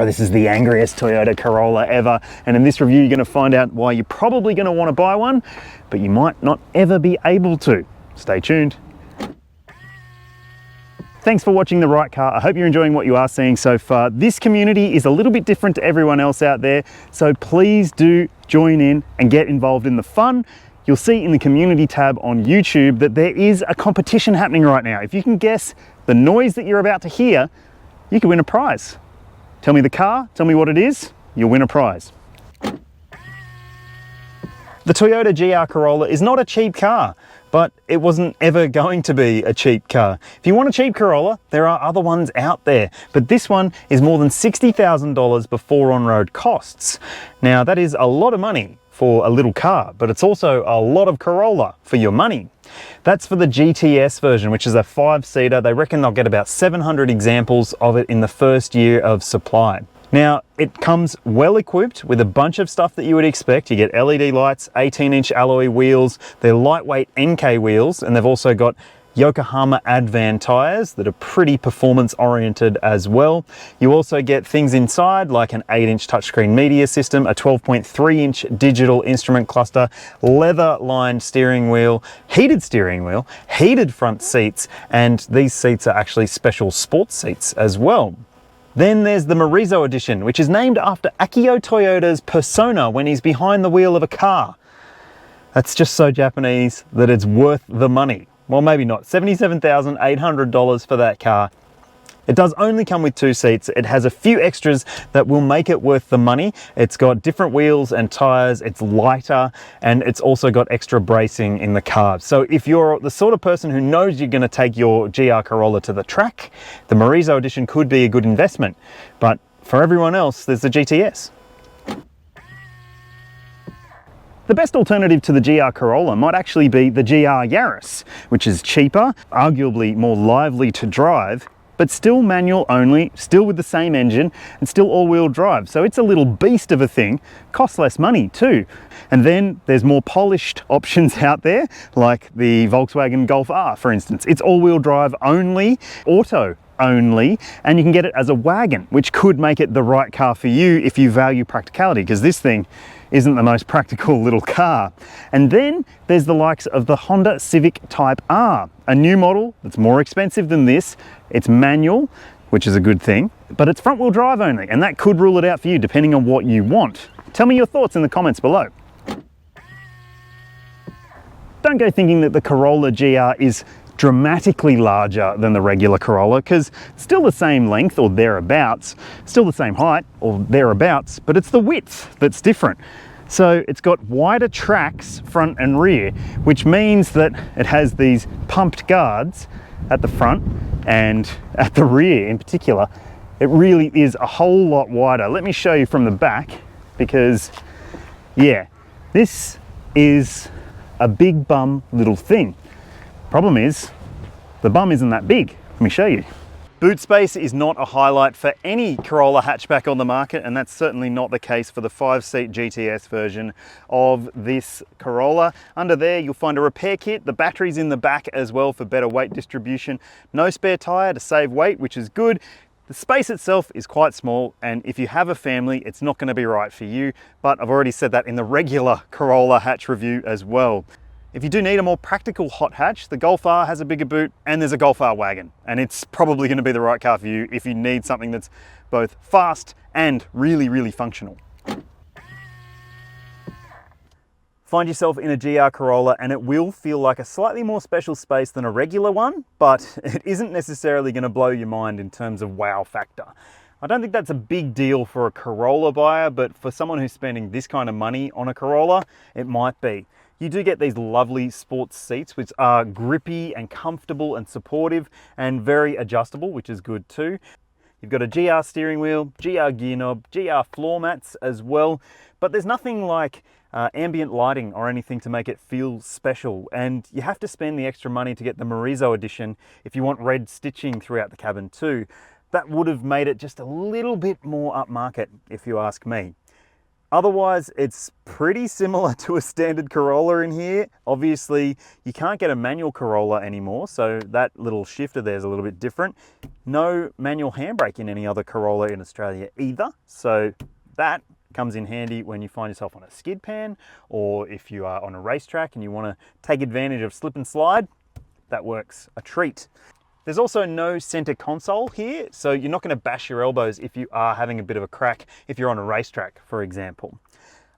this is the angriest Toyota Corolla ever, and in this review you're going to find out why you're probably going to want to buy one, but you might not ever be able to. Stay tuned. Thanks for watching The Right Car. I hope you're enjoying what you are seeing so far. This community is a little bit different to everyone else out there, so please do join in and get involved in the fun. You'll see in the community tab on YouTube that there is a competition happening right now. If you can guess the noise that you're about to hear, you could win a prize. Tell me the car, tell me what it is, you'll win a prize. The Toyota GR Corolla is not a cheap car, but it wasn't ever going to be a cheap car. If you want a cheap Corolla, there are other ones out there, but this one is more than $60,000 before on-road costs. Now that is a lot of money for a little car, but it's also a lot of Corolla for your money. That's for the GTS version, which is a 5-seater. They reckon they'll get about 700 examples of it in the first year of supply. Now, it comes well equipped with a bunch of stuff that you would expect. You get LED lights, 18-inch alloy wheels, they're lightweight NK wheels, and they've also got Yokohama Advan tires that are pretty performance oriented as well. You also get things inside like an 8-inch touchscreen media system, a 12.3-inch digital instrument cluster, leather lined steering wheel, heated front seats, and these seats are actually special sports seats as well. Then there's the Morizo edition, which is named after Akio Toyoda's persona when he's behind the wheel of a car. That's just so Japanese that it's worth the money. Well, maybe not. $77,800 for that car. It does only come with 2 seats. It has a few extras that will make it worth the money. It's got different wheels and tires, it's lighter, and it's also got extra bracing in the carbs. So if you're the sort of person who knows you're going to take your GR Corolla to the track, the Morizo edition could be a good investment. But for everyone else, there's the GTS. The best alternative to the GR Corolla might actually be the GR Yaris, which is cheaper, arguably more lively to drive, but still manual only, still with the same engine, and still all-wheel drive. So it's a little beast of a thing, costs less money too. And then there's more polished options out there, like the Volkswagen Golf R, for instance. It's all-wheel drive only, auto only, and you can get it as a wagon, which could make it the right car for you if you value practicality, because this thing isn't the most practical little car. And then there's the likes of the Honda Civic Type R, a new model that's more expensive than this. It's manual, which is a good thing, but it's front wheel drive only, and that could rule it out for you depending on what you want. Tell me your thoughts in the comments below. Don't go thinking that the Corolla GR is dramatically larger than the regular Corolla, because it's still the same length or thereabouts, still the same height or thereabouts, but it's the width that's different. So it's got wider tracks front and rear, which means that it has these pumped guards at the front and at the rear in particular. It really is a whole lot wider. Let me show you from the back, because yeah, this is a big bum little thing. Problem is, the bum isn't that big. Let me show you. Boot space is not a highlight for any Corolla hatchback on the market, and that's certainly not the case for the 5-seat GTS version of this Corolla. Under there, you'll find a repair kit. The battery's in the back as well for better weight distribution. No spare tire to save weight, which is good. The space itself is quite small, and if you have a family, it's not going to be right for you, but I've already said that in the regular Corolla hatch review as well. If you do need a more practical hot hatch, the Golf R has a bigger boot, and there's a Golf R wagon, and it's probably going to be the right car for you if you need something that's both fast and really, really functional. Find yourself in a GR Corolla and it will feel like a slightly more special space than a regular one, but it isn't necessarily going to blow your mind in terms of wow factor. I don't think that's a big deal for a Corolla buyer, but for someone who's spending this kind of money on a Corolla, it might be. You do get these lovely sports seats, which are grippy and comfortable and supportive and very adjustable, which is good too. You've got a GR steering wheel, GR gear knob, GR floor mats as well, but there's nothing like ambient lighting or anything to make it feel special, and you have to spend the extra money to get the Morizo edition if you want red stitching throughout the cabin too. That would have made it just a little bit more upmarket if you ask me. Otherwise, it's pretty similar to a standard Corolla in here. Obviously, you can't get a manual Corolla anymore, so that little shifter there is a little bit different. No manual handbrake in any other Corolla in Australia either, so that comes in handy when you find yourself on a skid pan, or if you are on a racetrack and you want to take advantage of slip and slide, that works a treat. There's also no center console here, so you're not going to bash your elbows if you are having a bit of a crack if you're on a racetrack, for example.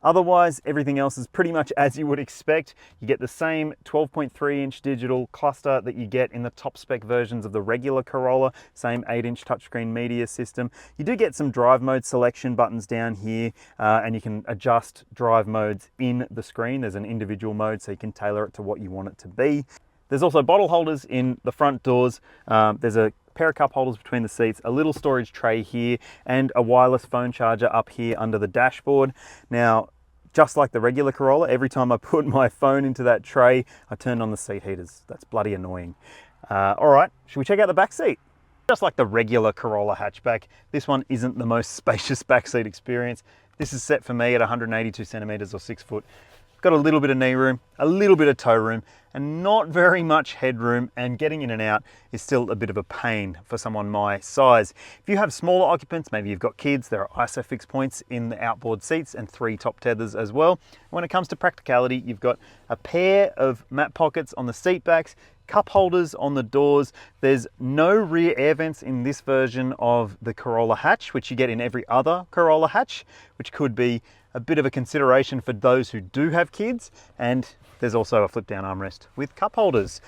Otherwise, everything else is pretty much as you would expect. You get the same 12.3-inch digital cluster that you get in the top spec versions of the regular Corolla, same 8-inch touchscreen media system. You do get some drive mode selection buttons down here, and you can adjust drive modes in the screen. There's an individual mode, so you can tailor it to what you want it to be. There's also bottle holders in the front doors. There's a pair of cup holders between the seats, a little storage tray here, and a wireless phone charger up here under the dashboard. Now, just like the regular Corolla, every time I put my phone into that tray, I turn on the seat heaters. That's bloody annoying. All right, should we check out the back seat? Just like the regular Corolla hatchback, this one isn't the most spacious backseat experience. This is set for me at 182 centimeters or 6 foot. Got a little bit of knee room, a little bit of toe room, and not very much headroom, and getting in and out is still a bit of a pain for someone my size. If you have smaller occupants, maybe you've got kids, there are ISOFIX points in the outboard seats and 3 top tethers as well. When it comes to practicality, you've got a pair of mat pockets on the seat backs, cup holders on the doors. There's no rear air vents in this version of the Corolla hatch, which you get in every other Corolla hatch, which could be a bit of a consideration for those who do have kids. And there's also a flip down armrest with cup holders.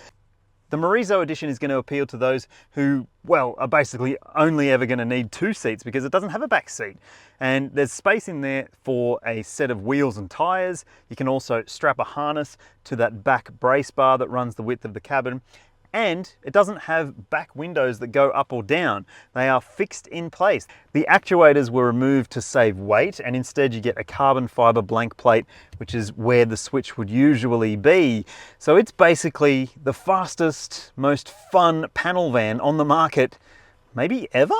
The Morizo edition is going to appeal to those who, well, are basically only ever going to need 2 seats because it doesn't have a back seat. And there's space in there for a set of wheels and tires. You can also strap a harness to that back brace bar that runs the width of the cabin. And it doesn't have back windows that go up or down. They are fixed in place. The actuators were removed to save weight, and instead you get a carbon fiber blank plate, which is where the switch would usually be. So it's basically the fastest, most fun panel van on the market, maybe ever?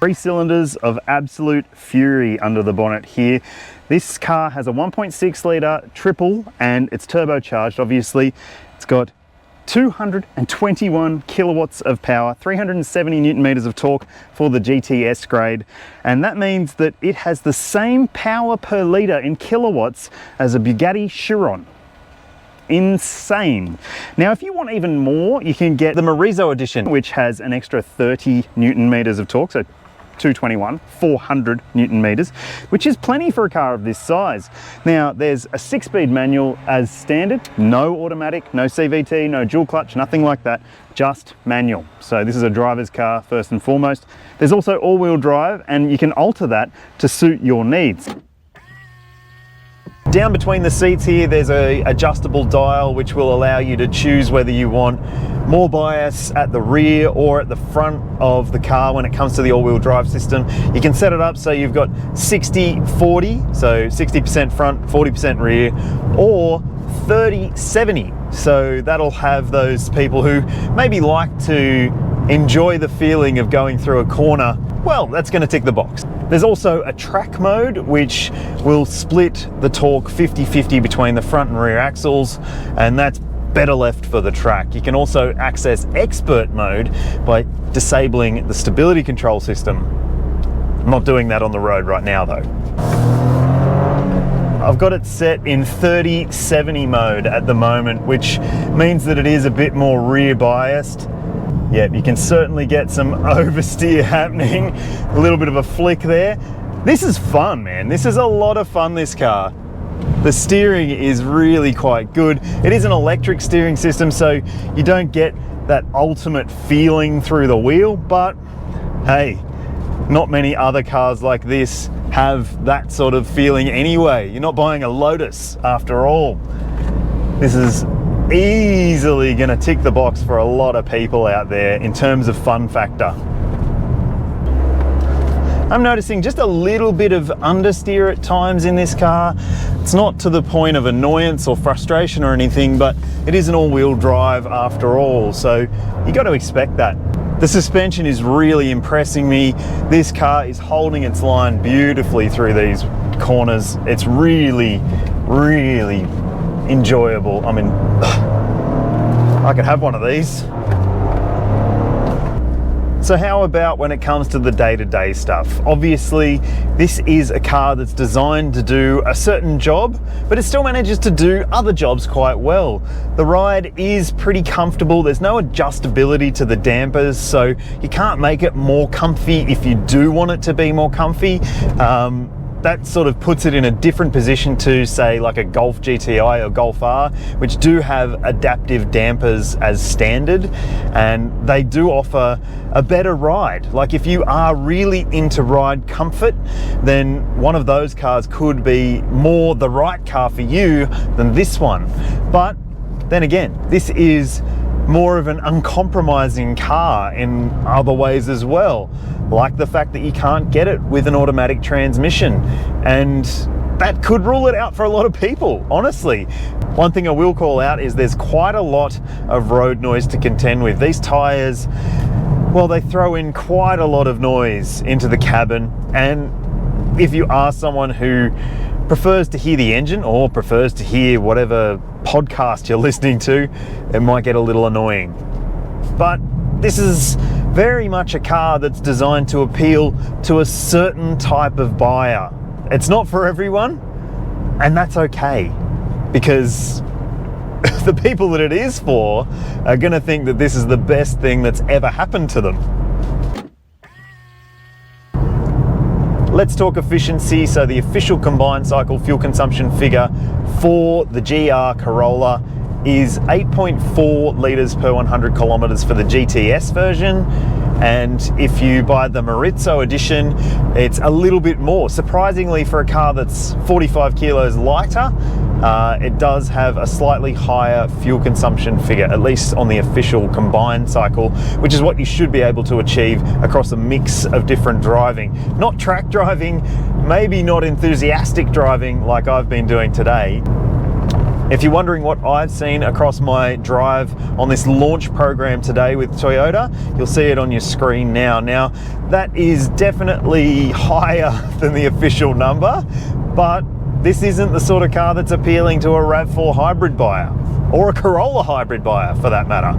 3 cylinders of absolute fury under the bonnet here. This car has a 1.6 litre triple and it's turbocharged, obviously. It's got 221 kilowatts of power, 370 Newton meters of torque for the GTS grade. And that means that it has the same power per litre in kilowatts as a Bugatti Chiron. Insane. Now, if you want even more, you can get the Morizo edition, which has an extra 30 Newton meters of torque, so 221, 400 Newton meters, which is plenty for a car of this size. Now, there's a 6-speed manual as standard, no automatic, no CVT, no dual clutch, nothing like that, just manual. So this is a driver's car first and foremost. There's also all-wheel drive, and you can alter that to suit your needs. Down between the seats here, there's an adjustable dial which will allow you to choose whether you want more bias at the rear or at the front of the car when it comes to the all-wheel drive system. You can set it up so you've got 60-40, so 60% front, 40% rear, or 30-70. So that'll have those people who maybe like to enjoy the feeling of going through a corner. Well, that's going to tick the box. There's also a track mode, which will split the torque 50-50 between the front and rear axles, and that's better left for the track. You can also access expert mode by disabling the stability control system. I'm not doing that on the road right now though. I've got it set in 30-70 mode at the moment, which means that it is a bit more rear biased. Yeah, you can certainly get some oversteer happening, a little bit of a flick there. This is fun, man. This is a lot of fun, this car. The steering is really quite good. It is an electric steering system, so you don't get that ultimate feeling through the wheel, but hey, not many other cars like this have that sort of feeling anyway. You're not buying a Lotus after all. This is easily going to tick the box for a lot of people out there in terms of fun factor. I'm noticing just a little bit of understeer at times in this car. It's not to the point of annoyance or frustration or anything, but it is an all-wheel drive after all, so you got to expect that. The suspension is really impressing me. This car is holding its line beautifully through these corners. It's really, really enjoyable. I mean, I could have one of these. So how about when it comes to the day-to-day stuff? Obviously, this is a car that's designed to do a certain job, but it still manages to do other jobs quite well. The ride is pretty comfortable. There's no adjustability to the dampers, so you can't make it more comfy if you do want it to be more comfy. That sort of puts it in a different position to, say, like a Golf GTI or Golf R, which do have adaptive dampers as standard, and they do offer a better ride. Like if you are really into ride comfort, then one of those cars could be more the right car for you than this one. But then again, this is more of an uncompromising car in other ways as well, like the fact that you can't get it with an automatic transmission, and that could rule it out for a lot of people, honestly. One thing I will call out is there's quite a lot of road noise to contend with. These tires, well, they throw in quite a lot of noise into the cabin, and if you are someone who prefers to hear the engine or prefers to hear whatever podcast you're listening to, it might get a little annoying. But this is very much a car that's designed to appeal to a certain type of buyer. It's not for everyone, and that's okay, because the people that it is for are going to think that this is the best thing that's ever happened to them. Let's talk efficiency. So the official combined cycle fuel consumption figure for the GR Corolla is 8.4 litres per 100 kilometres for the GTS version. And if you buy the Maurizzo edition, it's a little bit more. Surprisingly, for a car that's 45 kilos lighter, it does have a slightly higher fuel consumption figure, at least on the official combined cycle, which is what you should be able to achieve across a mix of different driving. Not track driving, maybe not enthusiastic driving like I've been doing today. If you're wondering what I've seen across my drive on this launch program today with Toyota, you'll see it on your screen now. Now, that is definitely higher than the official number, but this isn't the sort of car that's appealing to a RAV4 hybrid buyer, or a Corolla hybrid buyer for that matter.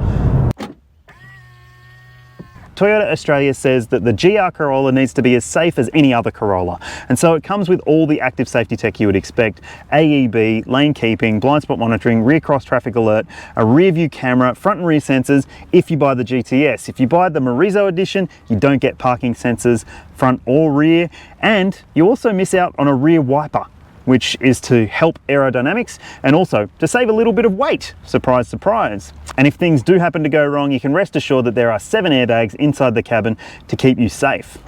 Toyota Australia says that the GR Corolla needs to be as safe as any other Corolla, and so it comes with all the active safety tech you would expect: AEB, lane keeping, blind spot monitoring, rear cross traffic alert, a rear view camera, front and rear sensors if you buy the GTS. If you buy the Maurizzo edition, you don't get parking sensors, front or rear, and you also miss out on a rear wiper, which is to help aerodynamics and also to save a little bit of weight. Surprise, surprise. And if things do happen to go wrong, you can rest assured that there are 7 airbags inside the cabin to keep you safe.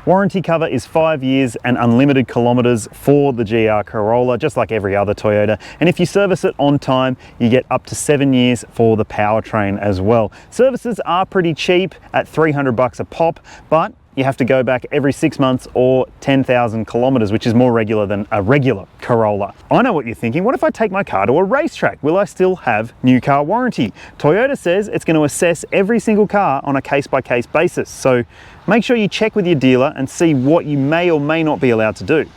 Warranty cover is 5 years and unlimited kilometres for the GR Corolla, just like every other Toyota. And if you service it on time, you get up to 7 years for the powertrain as well. Services are pretty cheap at $300 a pop, but you have to go back every 6 months or 10,000 kilometres, which is more regular than a regular Corolla. I know what you're thinking. What if I take my car to a racetrack? Will I still have new car warranty? Toyota says it's going to assess every single car on a case-by-case basis. So make sure you check with your dealer and see what you may or may not be allowed to do.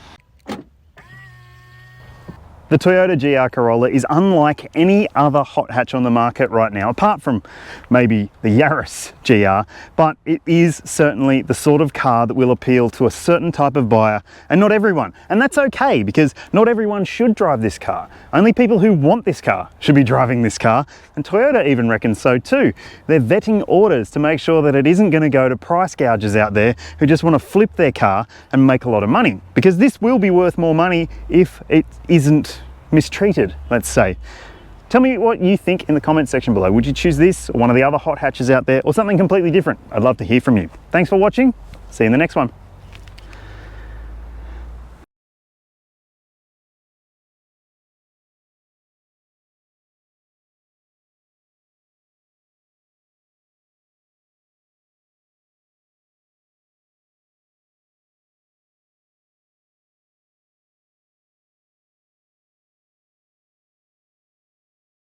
The Toyota GR Corolla is unlike any other hot hatch on the market right now, apart from maybe the Yaris GR, but it is certainly the sort of car that will appeal to a certain type of buyer, and not everyone. And that's okay, because not everyone should drive this car. Only people who want this car should be driving this car, and Toyota even reckons so too. They're vetting orders to make sure that it isn't going to go to price gougers out there who just want to flip their car and make a lot of money, because this will be worth more money if it isn't mistreated, let's say. Tell me what you think in the comments section below. Would you choose this or one of the other hot hatches out there, or something completely different? I'd love to hear from you. Thanks for watching. See you in the next one.